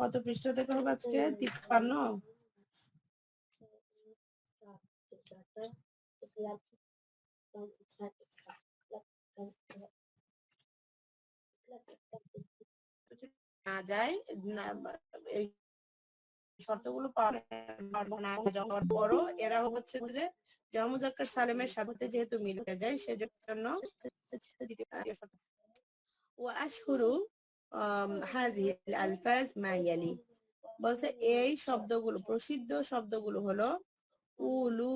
কত পৃষ্ঠা থেকে হবে আজকে? 53। না যায় না, এই শর্তগুলো পারবো না যাওয়ার পরও এরা হচ্ছে যে জামা মুজাক্কার সালেমের সাথে যেহেতু মিলে যায় সেজন্য ওয়াশহুরু হাযিহিল আলফাজ মা ইয়ালি, বলছে এই শব্দগুলো, প্রসিদ্ধ শব্দগুলো হলো উলু,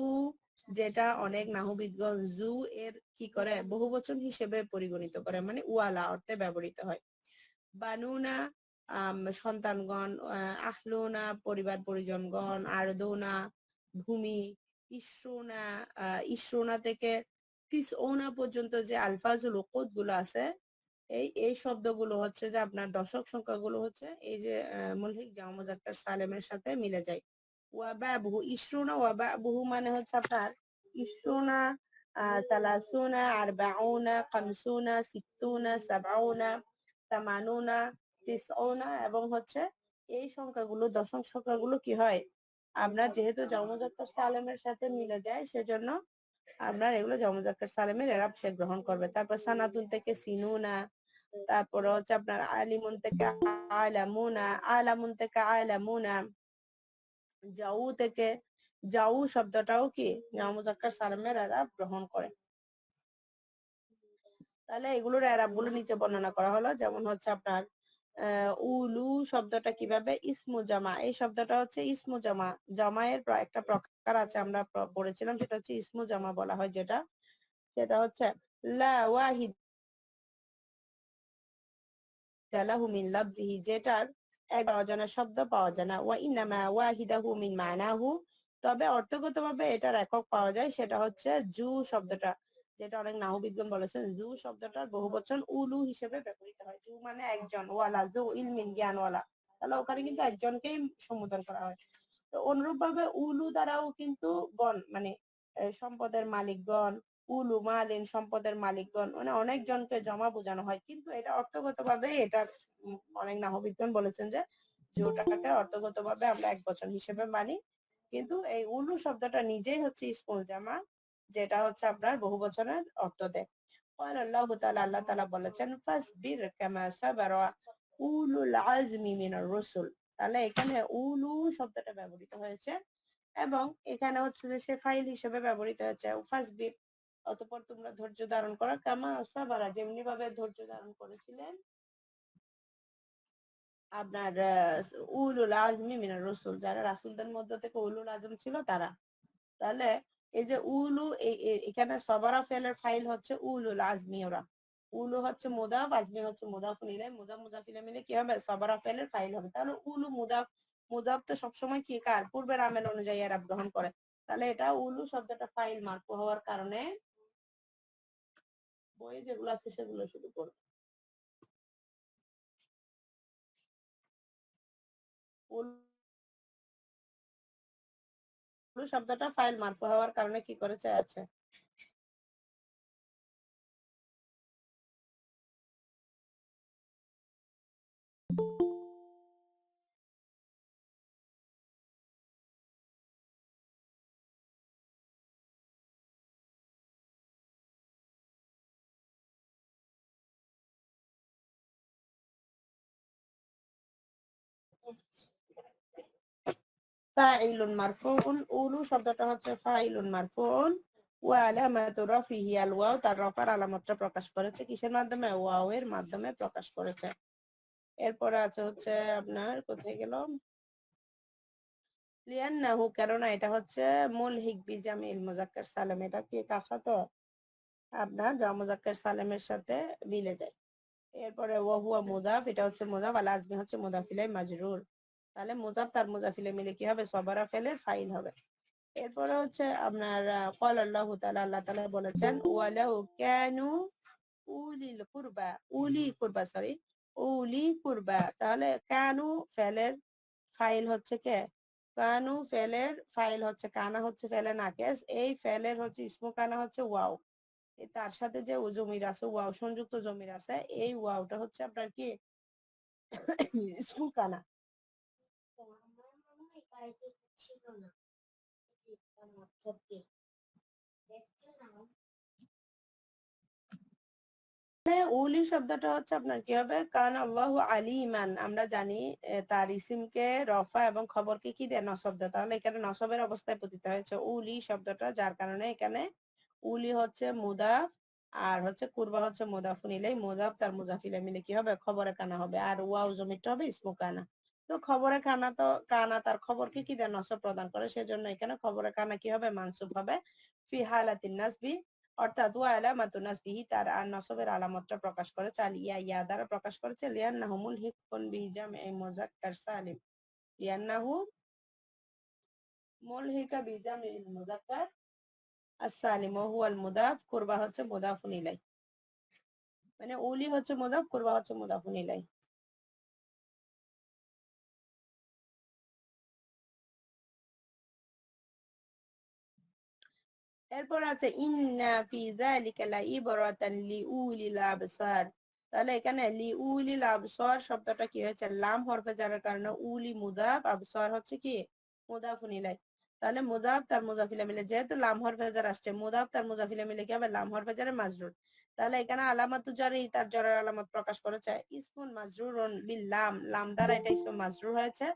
যেটা অনেক নাহবিদগণ জু এর কি করে বহুবচন হিসেবে পরিগণিত করে, মানে ওয়ালা অর্থে ব্যবহৃত হয়। বানুনা সন্তানগণ, আহলুনা পরিবার পরিজনগণ, আরদুনা ভূমি, ইসরুনা ইসরুনা থেকে তিসউনা পর্যন্ত যে আলফাজুল উকুদ গুলো আছে, এই শব্দগুলো হচ্ছে যে আপনার দশক সংখ্যাগুলো হচ্ছে এই যে মুলহিক জামা মুজাক্কার সালেমের সাথে মিলে যায়। ওয়াবাবহু ইসরুনা, ওয়াবাবহু মানে হচ্ছে আপনার ইসরুনা, সালাসুনা, আরবাউনা, খামসুনা, সিত্তুনা, সাবাউনা, তামানুনা, তিসউনা, এবং হচ্ছে এই সংখ্যাগুলো দশম সংখ্যাগুলো কি হয় আপনার যেহেতু জামা মুজাক্কার সালেমের সাথে মিলে যায় সেজন্য আপনার এগুলো জামা মুজাক্কার সালেমের এরাব সে গ্রহণ করবে। তারপর সানাতুন থেকে সিনুনা, তারপর হচ্ছে আপনার আলিমুন থেকে আলামুনা, আলামুন থেকে আলামুনা, জাউ থেকে জাউ শব্দটাও কি জামা মুজাক্কার সালেমের এরাব গ্রহণ করে। তাহলে এগুলোর এরাব গুলো নিচে বর্ণনা করা হলো, যেমন হচ্ছে আপনার উলু শব্দটা কিভাবে ইসমু জামা, এই শব্দটা হচ্ছে ইসমু জামা, জামায়ের একটা প্রকার আছে আমরা পড়েছিলাম, সেটা হচ্ছে ইসমু জামা বলা হয়, সেটা হচ্ছে লা ওয়াহিদ লাহু মিন লাফজিহি, যেটার এক অজানা শব্দ পাওয়া যায় না, ওয়া ইন্নামা ওয়াহিদাহু মিন মানাহু, তবে অর্থগতভাবে এটার একক পাওয়া যায়, সেটা হচ্ছে জু শব্দটা, যেটা অনেক নাহবিদগণ বলেছেন জু শব্দটার বহুবচন উলু হিসেবে ব্যবহৃত হয়। জু মানে একজন, ওয়ালা জু ইলমিন জ্ঞানওয়ালা, তাহলে ওখানে কিন্তু একজনকেই সম্বোধন করা হয়। তো অনুরূপ ভাবে উলু দ্বারাও কিন্তু গণ মানে সম্পদের মালিকগণ, উলু মালিন সম্পদের মালিকগণ, মানে অনেক জনকে জমা বোঝানো হয়, কিন্তু এটা অর্থগতভাবে এটা অনেক নাহবিদগণ বলেছেন যে যেটাকে অর্থগতভাবে আমরা এক বচন হিসেবে মানি, কিন্তু এই উলু শব্দটা নিজেই হচ্ছে ইসমুল জামা, যেটা হচ্ছে আপনার বহু বচনের অর্থ দেয়। আল্লাহ তাআলা, আল্লাহ তাআলা বলেছেন ফাসবির কামা সাবারা উলুল আজমি মিনার রাসূল, তাহলে এখানে উলু শব্দটা ব্যবহৃত হয়েছে এবং এখানে হচ্ছে যে সে ফাইল হিসেবে ব্যবহৃত হয়েছে ফাসবির, অতঃপর তোমরা ধৈর্য ধারণ করো, কামা সাবারা যেমনি ভাবে ধৈর্য ধারণ করেছিলেন আপনার উলুল আজমি মিনার রাসূল, যারা রাসূলদের মধ্যে থেকে উলুল আজম ছিল তারা। তাহলে এই যে উলু এখানে সবারা ফেলের ফাইল হচ্ছে উলুল আজমি, ওরা উলু হচ্ছে মুদাফ, আজমি হচ্ছে মুদাফুন ইলাইহি, মুদাফ মুদাফ ইলাইহি মিলে কি হবে সবারা ফেলের ফাইল হবে। তাহলে উলু মুদাফ, মুদাফ তো সবসময় কি কার পূর্বের আমেল অনুযায়ী এরা গ্রহণ করে, তাহলে এটা উলু শব্দটা ফাইল মারফু হওয়ার কারণে বই যেগুলো আছে সেগুলো শুরু করবে। উলু শব্দটা ফাইল মারফু হওয়ার কারণে কি করেছে আছে ফাইলুন মারফুউন, উলু শব্দটা হচ্ছে ফাইলুন মারফুউন, ওয়া আলামাতু রাফিহি আল ওয়াও, তার রফার আলামতটা প্রকাশ করেছে কিসের মাধ্যমে ওয়াও এর মাধ্যমে প্রকাশ করেছে। এরপরে আছে হচ্ছে আপনার কোথায় গেল লিয়ান্নাহু, কেননা এটা হচ্ছে মুলহিক বিজামিল মুজাক্কার সালেম, এটা কি কার সাথে আপনার জামা মুজাক্কার সালেমের সাথে মিলে যায়। এরপরে ওয়া হুয়া মুদাফ, এটা হচ্ছে মুদাফ, আল আজমি হচ্ছে মুদাফ ইলাইহি মাজরুর, তাহলে মুদাফ তার মুদাফ ইলাইহি মিলে কি হবে সবারা ফেলের ফাইল হবে। এরপরে হচ্ছে আপনার ক্বালা আল্লাহু তাআলা, আল্লাহ তাআলা বলেছেন ওয়ালাউ কানু উলিল কুরবা, উলি কুরবা সরি উলি কুরবা, তাহলে কানু ফেলের ফাইল হচ্ছে কে, কানু ফেলের ফাইল হচ্ছে, কানা হচ্ছে ফেলে নাকেস, এই ফেলের হচ্ছে ইসমু কানা হচ্ছে ওয়াও, তার সাথে যে জমির আছে ওয়াও সংযুক্ত জমির আছে, এই ওয়াওটা হচ্ছে আপনার কি ইসমু কানা। উলি শব্দটা হচ্ছে আপনার কি হবে, কান আল্লাহু আলিমান, আমরা জানি তার ইসিমকে রফা এবং খবরকে কি দেয়, নসব দেয়। তাহলে এখানে নসবের অবস্থায় পতিত হয়েছে উলি শব্দটা, যার কারণে এখানে উলি হচ্ছে মুদাফ আর হচ্ছে কুরবা হচ্ছে মুদাফুন ইলাই, মুদাফ তার মুজাফিলে মিলে কি হবে, খবরে কানা হবে, আর ওয়াও জমিটা হবে ইসমু কানা। তো খবরে কানা, তো কানা তার খবরকে কি দেয়, নসব প্রদান করে, সেজন্য এখানে খবরে কানা কি হবে, মানসুব হবে ফি হালাতিন নাসবি, অর্থাৎ ওয়া আলামাতু নাসবিহি, তার আর নসবের আলামতটা প্রকাশ করে চাল ইয়া ইয়া দ্বারা প্রকাশ করেছে, লিয়ান্নাহু মুলহিকুন বিজাম'i মুযাক্কার সালিম, লিয়ান্নাহু মুলহিকা বিজাম'il মুযাক্কার as-সালিম ওয়া হুয়াল মুদাফ, কুরবা হচ্ছে মুদাফুন ইলাই, মানে উলি হচ্ছে মুদাফ, কুরবা হচ্ছে মুদাফুন ইলাই। এরপর আছে ইন্না ফি যালিকা লাইবরাতান লিউলিল আবসার। তাহলে এখানে লিউলিল আবসার শব্দটা কি হয়েছে, লাম হরফে জারের কারণে উলি মুদাফ, আবসার হচ্ছে কি মুদাফুন ইলাই। তাহলে মুদাফ তার মুজাফিলে মিলে, যেহেতু লাম হরফে জার আসছে, মুদাফ তার মুজাফিলে মিলে কি হবে, লাম হরফে জারে মাজরুর। তাহলে এখানে আলামাতু জারি, তার জরের আলামত প্রকাশ করেছে ইসমুন মাজরুরুন বিল লাম, লাম দ্বারা এটা ইসম মাজরুর হয়েছে।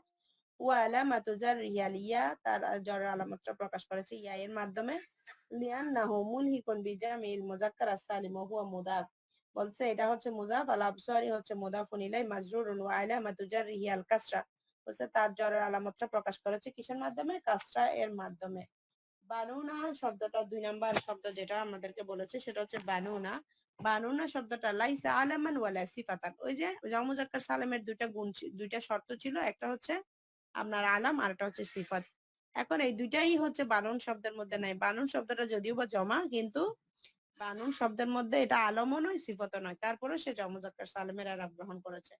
ওয়া আলামাতু জাররিহি আল ইয়া, তার জরের আলামতটা প্রকাশ করেছে ইয়া এর মাধ্যমে। লিআন্নাহু মুলহিকুন বিজামিল মুযাক্কার as-সালিম ওয়া হুয়া মুদাফ, বলছে এটা হচ্ছে মুদাফ, আল আবসারি হচ্ছে মুদাফুন ইলাই মাজরুরুন ওয়া আলামাতু জাররিহি আল কাসরা, বলছে তার জরের আলামতটা প্রকাশ করেছে কিসের মাধ্যমে, কাসরা এর মাধ্যমে। বানুনা শব্দটা 2 নাম্বার শব্দ যেটা আমাদেরকে বলেছে সেটা হচ্ছে বানুনা। বানুনা শব্দটা লাইসা আলামান ওয়ালা সিফাতান, ওই যে জামু মুযাক্কার সালামের দুইটা গুণ, দুইটা শর্ত ছিল, একটা হচ্ছে আপনার আলাম আর একটা হচ্ছে সিফাত। এখন এই দুইটাই হচ্ছে বানুন শব্দের মধ্যে নাই। বানুন শব্দটা যদিও বা জমা, কিন্তু বানুন শব্দের মধ্যে এটা আলমও নয় সিফাতও নয়, তারপরে সে জামু মুযাক্কার সালামের আরব গ্রহণ করেছে।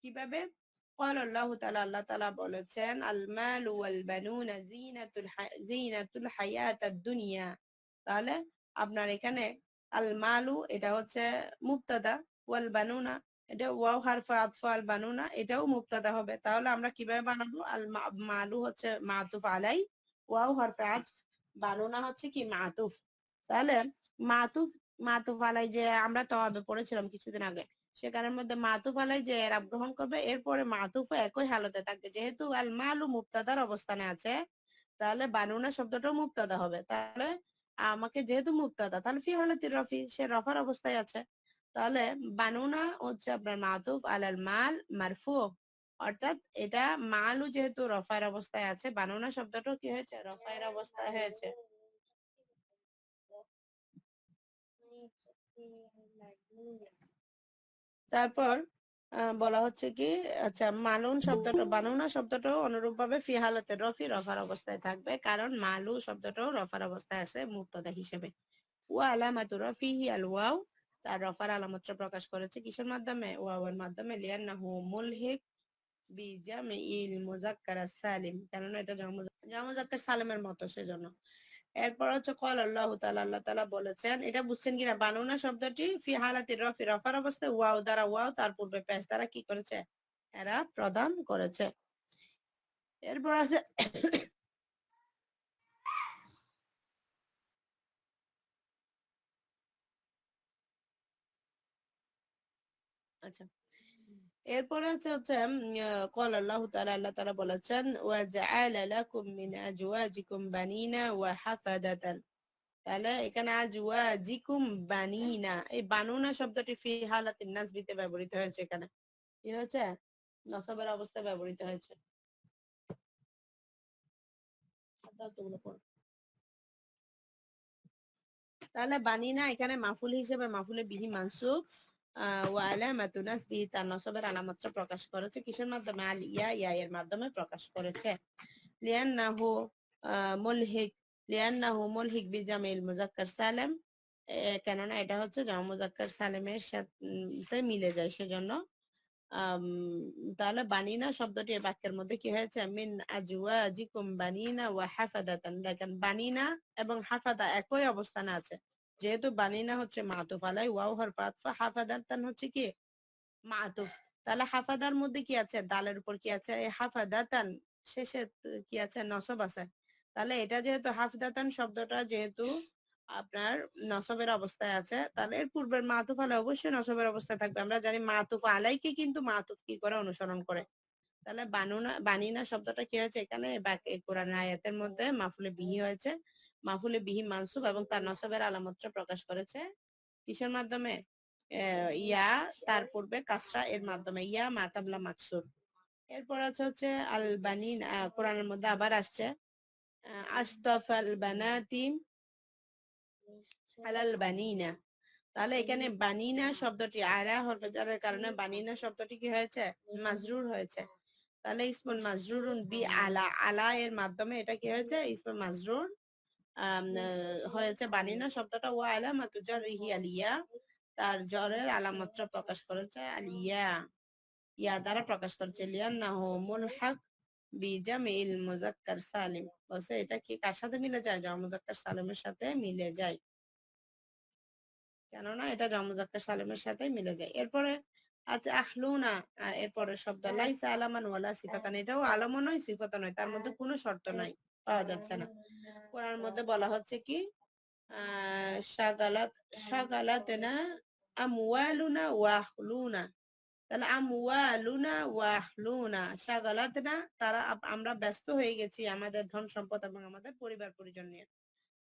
কিভাবে, قال الله تعالى, আল্লাহ তাআলা বলেছেন আল মাল ওয়াল বানুনা জিনাতুল হায়াতাদ দুনিয়া। তাহলে আপনার এখানে আল মালু এটা হচ্ছে মুবতাদা, ওয়াল বানুনা এটা ওয়াও হারফে আতফ, আল বানুনা এটাও মুবতাদা হবে। তাহলে আমরা কিভাবে বানাবো, আল মালু হচ্ছে মাতুফ আলাই, ওয়াও হারফে আতফ, বানুনা হচ্ছে কি মাতুফ। তাহলে মাতুফ, মাতুফ আলাই যে আমরা তওয়াবে পড়েছিলাম কিছুদিন আগে, সেখানের মধ্যে মাতুফ আলাই যে এরাব গ্রহণ করবে, এরপরে মাতুফও একই হালতে থাকবে। যেহেতু আল মালু মুবতাদার অবস্থানে আছে, তাহলে বানুনা শব্দটাও মুবতাদা হবে। তাহলে আমাকে যেহেতু মুবতাদা, তাহলে ফি হালাতির রফি, সে রফার অবস্থায় আছে। তাহলে বানুনা হচ্ছে আপনার মাতুফ আলাল মাল মারফু, অর্থাৎ এটা মালু যেহেতু রফার অবস্থায় আছে, বানুনা শব্দটাও কি হয়েছে, রফায়ের অবস্থায় হয়েছে। তারপর বলা হচ্ছে কি, আচ্ছা মালুন শব্দটা, বানুনা শব্দটাও অনুরূপ ভাবে ফি হালতে রফি, রফার অবস্থায় থাকবে, কারণ মালু শব্দটাও রফার অবস্থায় আছে মুবতাদা হিসেবে। ওয়া আলামাতু রফিহি আল ওয়াও, তার রফার আলামতটা প্রকাশ করেছে কিসের মাধ্যমে, ওয়াওয়ের মাধ্যমে, লিআন্নাহু মুলহিক বিজামিল মুযাক্কার সালিম, কারণ এটা জামু মুযাক্কার সালিমের মতো, সেজন্য। এরপর হচ্ছে কল আল্লাহ তাআলা, আল্লাহ তাআলা বলেছেন, এটা বুঝছেন কিনা, বানুনা শব্দটি ফি হালাতি রফি, রফার অবস্থায় ওয়াও দ্বারা, ওয়াও তার পূর্বে পেশ দ্বারা কি করেছে, এরা প্রদান করেছে। এরপর আছে আচ্ছা, এরপরে হচ্ছে কল আল্লাহ তাআলা, আল্লাহ তাআলা বলেছেন ওয়া জাআলা লাকুম মিন আজওয়াজিকুম বানিনা ওয়া হাফাদাতান। তাহলে এখানে আজওয়াজিকুম বানিনা, এই বানুনা শব্দটি ফি হালাতিন নাসবিতে ব্যবহৃত হয়েছে। এখানে কি হয়েছে, নসবের অবস্থায় ব্যবহৃত হয়েছে। তাহলে বানিনা এখানে মাফুল হিসেবে মাফুলে বিহি মানসুব, ওয়া আলামাতু নাসবিহি, তার নসবের আলামতটা প্রকাশ করেছে কিসের মাধ্যমে, আল ইয়া, ইয়া এর মাধ্যমে প্রকাশ করেছে। লিআন্নাহু মুলহিক, লিআন্নাহু মুলহিক বিজামিল মুযাক্কার সালিম, কেননা এটা হচ্ছে জামা মুযাক্কার সালিমের সাথে মিলে যায়, সেজন্য। আম, তাহলে বানিনা শব্দটি এই বাক্যের মধ্যে কি হয়েছে, মিন আজওয়াজিকুম বানিনা ওয়া হাফাদাতান। দেখেন বানিনা এবং হাফাদা একই অবস্থানে আছে, যেহেতু বানিনা হচ্ছে মাতুফ আলাই, ওয়াও হরফ আতফ, হাফাদাতান হচ্ছে কি মাতুফ। তাহলে হাফাদার মধ্যে কি আছে, দালের উপর কি আছে, এই হাফাদাতান, শেষে কি আছে, নসব আছে। তাহলে এটা যেহেতু হাফিদাতান শব্দটা যেহেতু আপনার নসবের অবস্থায় আছে, তাহলে এর পূর্বের মাতুফ আলাই অবশ্যই নসবের অবস্থায় থাকবে। আমরা জানি মাতুফ আলাইকে কিন্তু মাতুফ কি করে অনুসরণ করে। তাহলে বানিনা শব্দটা কি হয়েছে এখানে কোরআন আয়াতের মধ্যে মাফুলে বিহি হয়েছে। মাফুলে বিহি মানসুব এবং তার নসবের আলামতটা প্রকাশ করেছে কিসের মাধ্যমে? ইয়া, তার পূর্বে কাসরা এর মাধ্যমে, ইয়া মাকাবলা মাকসুর। এরপর আছে হচ্ছে আল বানিন, কোরআনের মধ্যে আবার আসছে আশতাফাল বানাতি আলাল বানিনা। তাহলে এখানে বানিনা শব্দটি আলা হরফে জারের কারণে বানিনা শব্দটি কি হয়েছে? মাজরুর হয়েছে। তাহলে ইসমুল মাজরুরুন বি আলা, আলা এর মাধ্যমে এটা কি হয়েছে? ইসমুল মাজরুর হয়েছে বানিনা শব্দটা। ওয়া আলামাতু জাররিহি আলিয়া, তার জ্বরের আলামতটা প্রকাশ করেছে আলিয়া, ইয়া দ্বারা প্রকাশ করেছে। লিয়ান্নাহু মুলহাক বিজামিল মুযাক্কার সালিম, বলছে এটা কি কার সাথে মিলে যায়? জমা মুযাক্কার সালিমের সাথে মিলে যায়, কেননা এটা জমা মুযাক্কার সালিমের সাথে মিলে যায়। এরপরে আছে আহলুনা, এরপরে শব্দ লাইসা আলামান ওয়ালা সিফাতান, এটাও আলামও নয় সিফাতও নয়, তার মধ্যে কোনো শর্ত নাই, পাওয়া যাচ্ছে না। কোরআনের মধ্যে বলা হচ্ছে কি শাগালাত শাগালাতনা আমওয়ালুনা ওয়া আহলুনা। তাহলে আমওয়ালুনা ওয়া আহলুনা শাগালাতনা, তারা আমরা ব্যস্ত হয়ে গেছি আমাদের ধন সম্পদ এবং আমাদের পরিবার পরিজন নিয়ে।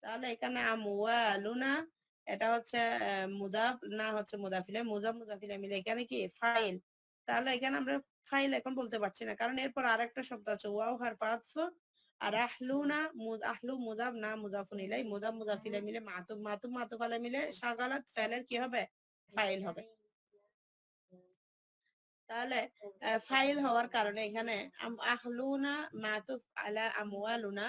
তাহলে এখানে আমওয়ালুনা এটা হচ্ছে মুদাফ, না হচ্ছে মুদাফিলে, মুজাফিলে মিলে এখানে কি ফাইল। তাহলে এখানে আমরা ফাইল এখন বলতে পারছি না, কারণ এরপর আরেকটা শব্দ আছে ওয়াও হারফ আতফ, আর আহলুনা আহলু মুদাফ না মুদাফুন ইলাই, মুদাফ মুদাফিলে মিলে মাতুব মাতুব মাতুব আলাই মিলে শাগালাত ফেলের কি হবে? ফাইল হবে। তাহলে ফাইল হওয়ার কারণে এখানে আহলুনা মাতুফ আলা আমওয়ালুনা,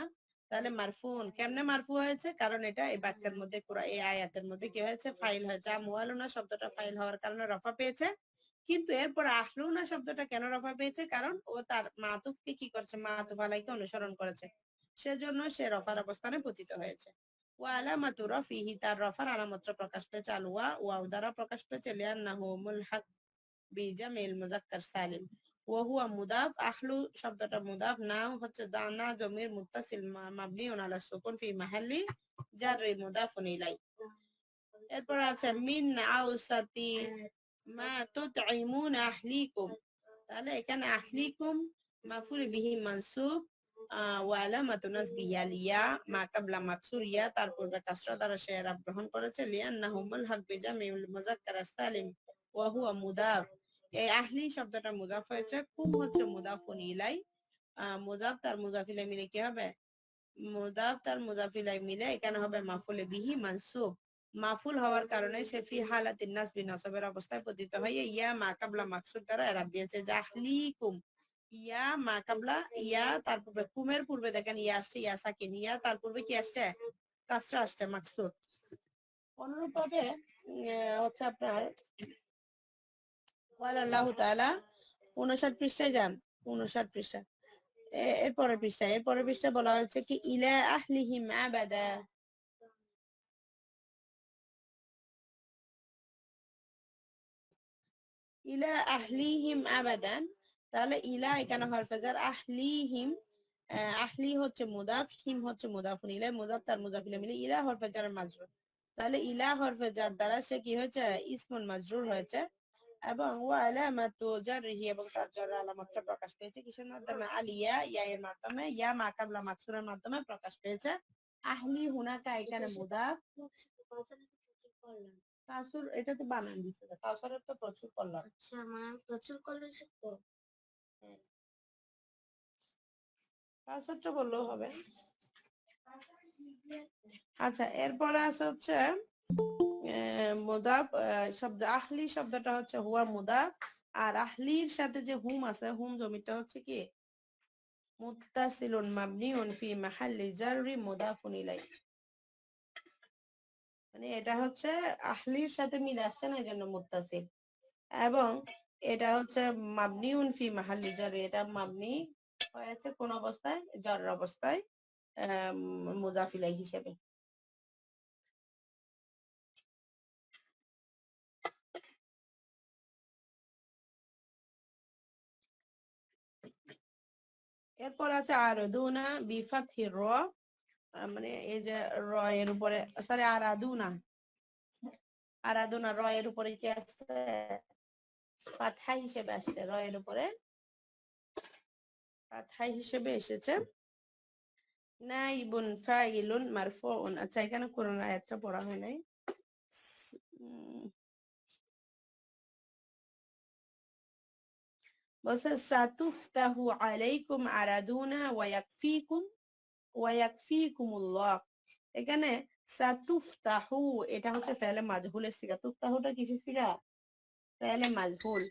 তাহলে মারফুন কেমনে মারফু হয়েছে? কারণ এটা এই বাক্যের মধ্যে এই আয়াতের মধ্যে কি হয়েছে? ফাইল হয়েছে। আমওয়ালুনা শব্দটা ফাইল হওয়ার কারণে রফা পেয়েছে। কিন্তু এরপর আহলুনা শব্দটা কেন রফা পেয়েছে? কারণ ও তার মাতুফকে কি করেছে? মাতুফ আলাইকে অনুসরণ করেছে, সেজন্য সে রফার অবস্থানে পতিত হয়েছে। ওয়া আলামাতু রফিহি, তার রফার আলামতটা প্রকাশ পেয়েছে আল ওয়াও দ্বারা প্রকাশ পেয়েছে। লিআন্নাহু মুলহাক বিজামিল মুযাক্কার সালিম ওয়া হুয়া মুদাফ। আহলু শব্দটা মুদাফ, নাও হচ্ছে দানা জমির মুত্তাসিল মাবনিউন আলা সুকুন ফি মাহাল্লি জাররি মুদাফুন ইলাই। এরপর আছে মিন আউসাতি মা তুতঈমুন আহলিকুম। তাহলে এখানে আহলিকুম মাফুল বিহি মানসুব ওয়া আলামাতু নাসবিহি আলিয়া মা কাবলা মাকসুর, ইয়া তার পূর্বে কাসরা দ্বারা সে ইরাব গ্রহণ করেছে। লিআন্নাহু মুলহাক বিজামিল মুযাক্কার সালিম ওয়া হুয়া মুদাফ। এই আহলি শব্দটা মুদাফ হয়েছে, কুম হচ্ছে মুদাফুন ইলাই। মুদাফ তার মুজাফিলে মিলে কি হবে? মুদাফ তার মুজাফিলাই মিলে এখানে হবে মাফুলে বিহি মানসুব। মাফুল হওয়ার কারণে সে ফি হালাতিন নাসবি নসবের অবস্থায় পতিত হয়ে ইয়া মা কাবলা মাকসুদ দ্বারা ইরাব দিয়েছে জাহলিকুম। ইয়া মা কাবলা, ইয়া তার পূর্বে, কুমের পূর্বে দেখেন ইয়া আসছে, ইয়া সাকিন, ইয়া তার পূর্বে কি আসছে? কাসরা আসছে, মাকসুদ। অনুরূপ ভাবে হচ্ছে আপনার আল্লাহ তাআলা 59 পৃষ্ঠায় যান, 59 পৃষ্ঠা এরপরের পৃষ্ঠায় বলা হয়েছে কি ইলা আহলিহিম আবাদা। ইলা আহলিহিম আবাদান, তাহলে ইলা এখানে হরফে জার, আহলিহিম আহলি হচ্ছে মুদাফ, হিম হচ্ছে মুদাফুন ইলাই, মুদাফ তার মুদাফিলে মিলে ইলা হরফে জার মাজরুর। তাহলে ইলা হরফে জার দ্বারা সে কি হয়েছে? ইসমুল মাজরুর হয়েছে। এবং ওয়া আলামাতু জাররিহি, এবং তার জারর আলামতটা প্রকাশ পেয়েছে কিসের মাধ্যমে? আলিয়া, ইয়া এর মাধ্যমে, ইয়া মা কাবলা মাকসুরের মাধ্যমে প্রকাশ পেয়েছে। আহলি হুনাকা এখানে মুদাফ। কাসুর এটা তো বানান দিছে, কাউসারের তো প্রচুর করলাম। আচ্ছা মানে প্রচুর করলে শিখবো। কাউসারটা বললেও হবে। আচ্ছা, এরপরে আছে হচ্ছে মুদাফ শব্দ, আহলি শব্দটা হচ্ছে হুয়া মুদাফ, আর আহলির সাথে যে হুম আছে, হুম জমিটা হচ্ছে কি মুত্তাসিলুন মাবনিউন ফি মাহাল্লি জাররি মুদাফুন ইলাই। মানে এটা হচ্ছে আহলির সাথে মিলে আসছে না, এই জন্য মুত্তাসিল। এবং এটা হচ্ছে মাবনিউন ফি মাহাল্লি জাররি, এটা মাবনি হয়েছে কোন অবস্থায়? জার অবস্থায়, মুদাফ ইলাই হিসেবে। এরপর আছে আরাদুনা বিফাতহি র, মানে এই যে র এর উপরে, সরি আরাদুনা, আরাদুনা র এর উপরে কি আসছে, ফাতহা হিসেবে আসছে, র এর উপরে ফাতহা হিসেবে এসেছে। নাইবুন ফাইলুন মারফুউন, আচ্ছা এখানে কোরআন আয়াতটা পড়া হয় নাই। বলছে সাতুফতাহু আলাইকুম আরাদুনা ওয়া ইয়াকফিকুমুল্লাহ। এখানে সাতুফতাহু এটা হচ্ছে ফেলে মাজহুলের সিগা, তুফতাহুটা কিসের সিগা, ফেলে মাজহুল।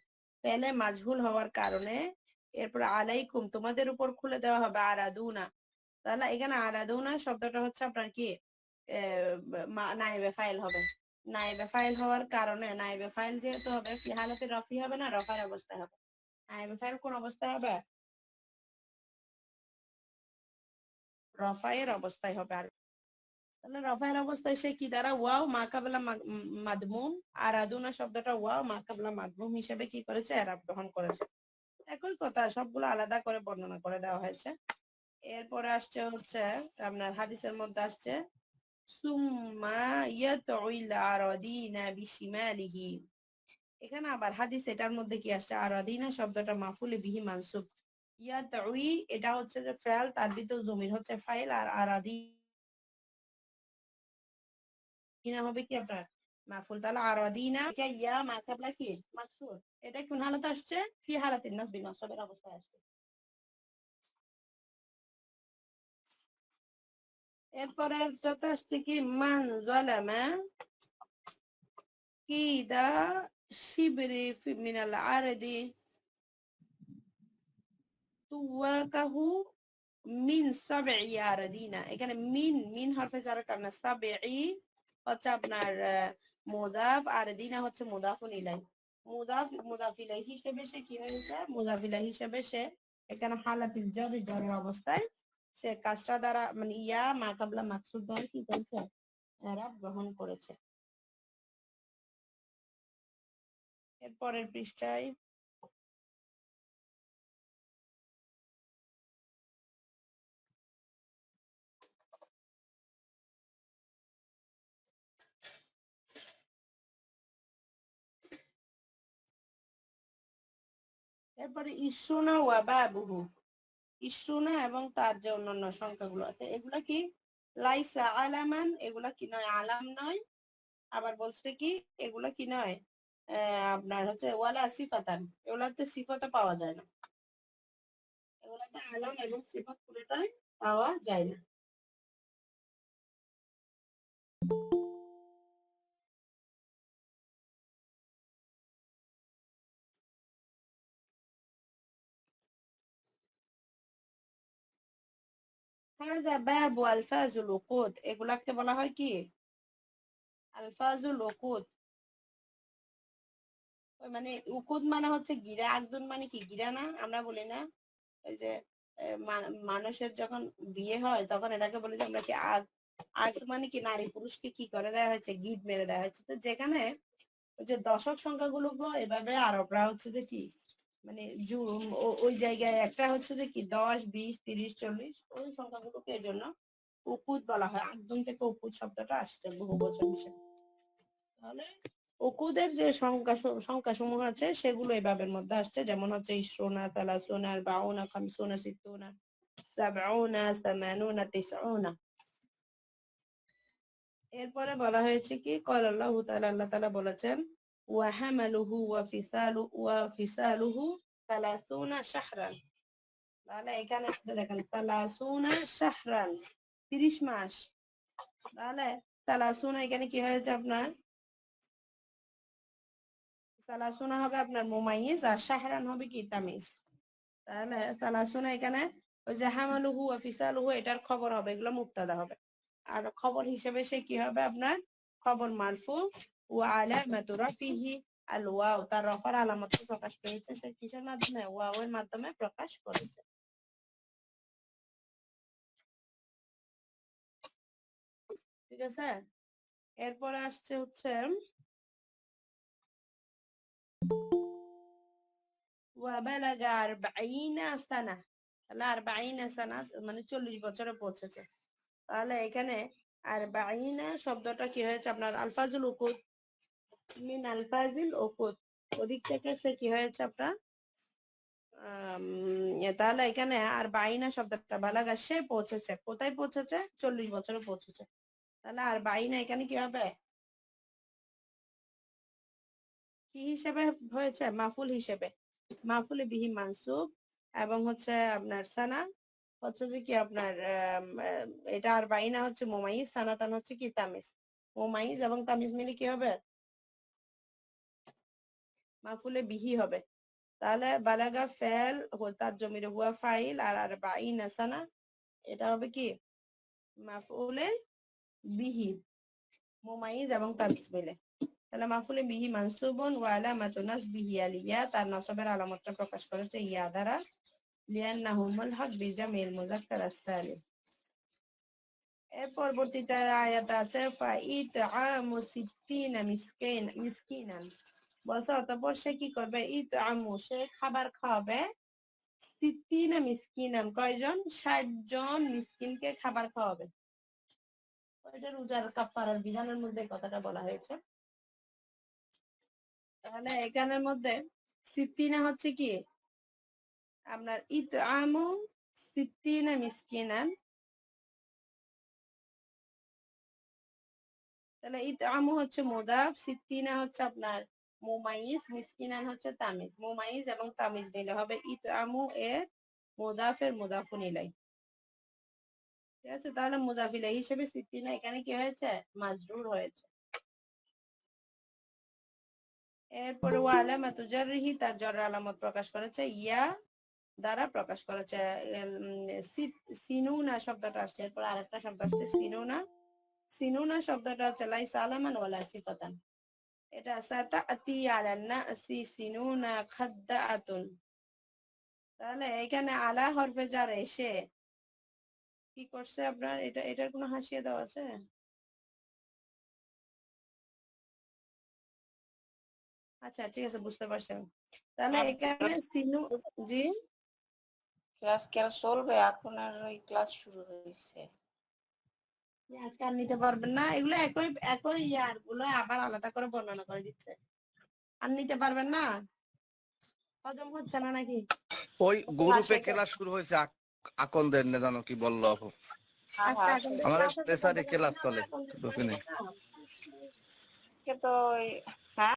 ফেলে মাজহুল হওয়ার কারণে এরপর আলাইকুম তোমাদের উপর খুলে দেওয়া হবে আরাদুনা। তাহলে এখানে আরাদুনা শব্দটা হচ্ছে আপনার কি নাইবে ফাইল হবে। নাইবে ফাইল হওয়ার কারণে নাইবে ফাইল যেহেতু হবে কি হালতে রফি হবে না রফার অবস্থায় হবে। নাইবে ফাইল কোন অবস্থায় হবে, রফায়ের অবস্থায় হবে। আর তাহলে রফায়ের অবস্থায় সে কি দ্বারা ওয়াও মাকাবলা মাদমুম, আরাদুনা শব্দটা ওয়াও মাকাবলা মাদমুম হিসেবে কি করেছে, এরাব গ্রহণ করেছে। একই কথা, সবগুলো আলাদা করে বর্ণনা করে দেওয়া হয়েছে। এরপরে আসছে হচ্ছে আপনার হাদিসের মধ্যে আসছে সুম্মা ইয়াতউল আরাদিনা বিশিমালিহি। এখানে আবার হাদিস এটার মধ্যে কি আসছে, আরাদিনা শব্দটা মাফুলে বিহি মানসুব, ইয়াতউই এটা হচ্ছে যে ফেল, তার ভিতর জমির হচ্ছে ফাইল, আর আরাদিনা হবে কি আপনার মাফুল। তাহলে আরাদিনা ইয়া মাকাবলা কি মাকসুর, এটা কোন হালাতে আসছে, ফি হালাতিন নাসবি, নসবের অবস্থায় আসছে। এরপরেরটাতে আসছে কি মান যালামা কিদা শিবরি মিনাল আরদি তুওয়াকাহু মিন সাবঈ আরাদিনা। এখানে মিন মিন হরফে জারের কারণে সাবঈ হচ্ছে আপনার মুদাফ, আরাদিনা হচ্ছে মুদাফুন ইলাইহি। মুদাফ ইলাইহি হিসেবে সে কি হয়েছে, মুদাফ ইলাইহি হিসেবে সে এখানে হালাতুল জার জারের অবস্থায় সে কাসরা দ্বারা মানে ইয়া মা কাবলা মাকসুদ দ্বারা কি করেছে, এরাব গ্রহণ করেছে। এরপরের পৃষ্ঠায় এরপরে ইসরুনা ওয়া বাবুহু, ইসরুনা এবং তার যে অন্যান্য সংখ্যাগুলো আছে এগুলা কি লাইসা আলামান, এগুলা কি নয়, আলাম নয়। আবার বলছে কি এগুলা কি নয়, আপনার হচ্ছে ওয়ালা সিফাতান, এগুলাতে সিফাতে পাওয়া যায় না, এগুলাতে আলাম এবং সিফাত পুরোটাই পাওয়া যায় না। হাযা বাবু আলফাজুল উকুদ, এগুলাকে বলা হয় কি আলফাজুল উকুদ। ওই মানে উকুদ মানে হচ্ছে গিরা, আকদুন মানে কি গিরা না, আমরা বলি না ওই যে মানুষের যখন বিয়ে হয় তখন এটাকে বলে যে আমরা কি আগ, আগ মানে কি নারী পুরুষকে কি করে দেওয়া হয়েছে, গিট মেরে দেওয়া হয়েছে। তো যেখানে ওই যে দশক সংখ্যাগুলো এভাবে আরবরা হচ্ছে যে কি মানে ওই জায়গায় একটা হচ্ছে যে কি 10, 20, 30, 40 ওই সংখ্যাগুলোকে এই জন্য উকুদ বলা হয়। একদম থেকে উকুদ শব্দটা আসছে বহু বচন হিসেবে। তাহলে উকুদের যে সংখ্যা সমূহ আছে সেগুলো এই ভাবের মধ্যে আসছে, যেমন হচ্ছে ইসরুনা, তালাসুনা, আরবাউনা, খামসুনা, সিত্তুনা, সাবউনা, সামানুনা, তিসউনা। এরপরে বলা হয়েছে কি ক্বালা আল্লাহু তাআলা, আল্লাহ তাআলা বলেছেন ওয়া হামালুহু ওয়া ফিসালুহু 30 শাহরান। তাহলে এখানে দেখেন 30 শাহরান 30 মাস। তাহলে 30 এখানে কি হয়েছে আপনার, সালাসুনা হবে আপনার মুমাইয়িজ আর শাহরান হবে কি তামিজ। তাহলে সালাসুনা এখানে ওই যে হামালুহু ওয়া ফিসালুহু এটার খবর হবে, এগুলো মুবতাদা হবে। আর খবর হিসেবে সে কি হবে আপনার খবর মারফু, ওয়া আলামাতু রাফিহি আল ওয়াও, তার রফার আলামত প্রকাশ পেয়েছে সে কিসের মাধ্যমে, ওয়াও এর মাধ্যমে প্রকাশ করেছে। ঠিক আছে। এরপরে আসছে হচ্ছে ওয়া বালাগা 40 সানা, তাহলে আরবাঈনা সানা মানে 40 বছরে পৌঁছেছে। তাহলে এখানে আরবাঈনা শব্দটা কি হয়েছে আপনার আলফাজুল উকুদ মিন আলফাজিল উকুদ, ওদিক থেকে সে কি হয়েছে আপনার তাহলে এখানে আরবাঈনা শব্দটা বালাগা সে পৌঁছেছে, কোথায় পৌঁছেছে? 40 বছরে পৌঁছেছে। তাহলে আরবাঈনা এখানে কি হবে? কি হিসেবে হয়েছে? মাফুল হিসেবে, মাফুলে বিহি মানসুব, এবং হচ্ছে আপনার সানা হচ্ছে যে কি আপনার এটা আরবাঈনা হচ্ছে মুমাইজ, সানাতান হচ্ছে কি তামিজ। মুমাইজ এবং তামিজ মিলে কি হবে? মাফুলে বিহি হবে। তাহলে বালাগা ফেল তার জমির হুয়া ফাইল, আর আরবাঈনা সানা এটা হবে কি মাফুলে বিহি, মুমাইজ এবং তামিজ মিলে। তাহলে মাফুলে বিহি মানসুবুন ওয়া আলামাতু নাসবিহি আলিয়া, তার নসবের আলামতটা প্রকাশ করেছে ইয়া দ্বারা, লিআন্নাহু মুলহাক বিজামিল মুযাক্কার আস-সালিম। এর পরবর্তীতে আয়াত আছে ফাইতআমু সিত্তিনা মিসকিনান, বলছে অতঃপর সে কি করবে? ইতআমু সে খাবার খাওয়াবে, সিত্তিনা মিসকিনান কয়জন? 60 জন মিসকিনকে খাবার খাওয়াবে। এটা রোজার কাফারার বিধানের মধ্যে কথাটা বলা হয়েছে। তাহলে এখানের মধ্যে সিত্তিনা হচ্ছে কি আপনার ইতআমু সিত্তিনা মিসকিনান, তাহলে ইতআমু হচ্ছে মুদাফ, সিত্তিনা হচ্ছে আপনার মুমাইজ, মিসকিনান হচ্ছে তামিজ। মুমাইজ এবং তামিজ মিলে হবে ইতআমু এর মুদাফের মুদাফুন ইলাই। ঠিক আছে, তাহলে মুদাফ ইলাই হিসেবে সিত্তিনা এখানে কি হয়েছে? মাজরুর হয়েছে। এরপরে ওয়া আলামাতু জাররিহি, তার জর আলামত প্রকাশ করেছে ইয়া দ্বারা প্রকাশ করেছে। সিনুনা শব্দটা আসছে, এরপর আরেকটা শব্দ আসছে সিনুনা। সিনুনা শব্দটা হচ্ছে লাইসা আলামান ওয়ালা সিফাতান, এটা সাতাআতি আলা নাসি সিনুনা খাদ্দাআতুন। তাহলে এখানে আলা হরফে জার এসে কি করছে আপনার? এটার কোনো হাসিয়া দেওয়া আছে? আচ্ছা ঠিক আছে, বুঝতে পারছেন। তাহলে এখানে সিনু, জি ক্লাস কি আর চলবে? এখন আর ওই ক্লাস শুরু হয়েছে। আজকে আর নিতে পারবেন না, এগুলো একই একই ইয়ার গুলো আবার আলাদা করে বর্ণনা করে দিচ্ছে। আর নিতে পারবেন না, হজম হচ্ছে না নাকি? ওই গ্রুপে ক্লাস শুরু হয়েছে, আকন্দের না জানো কি বললো আপু, আজকে আকন্দের আমাদের ক্লাস আছে, প্রেসারে ক্লাস চলে গ্রুপে নেই। তো হ্যাঁ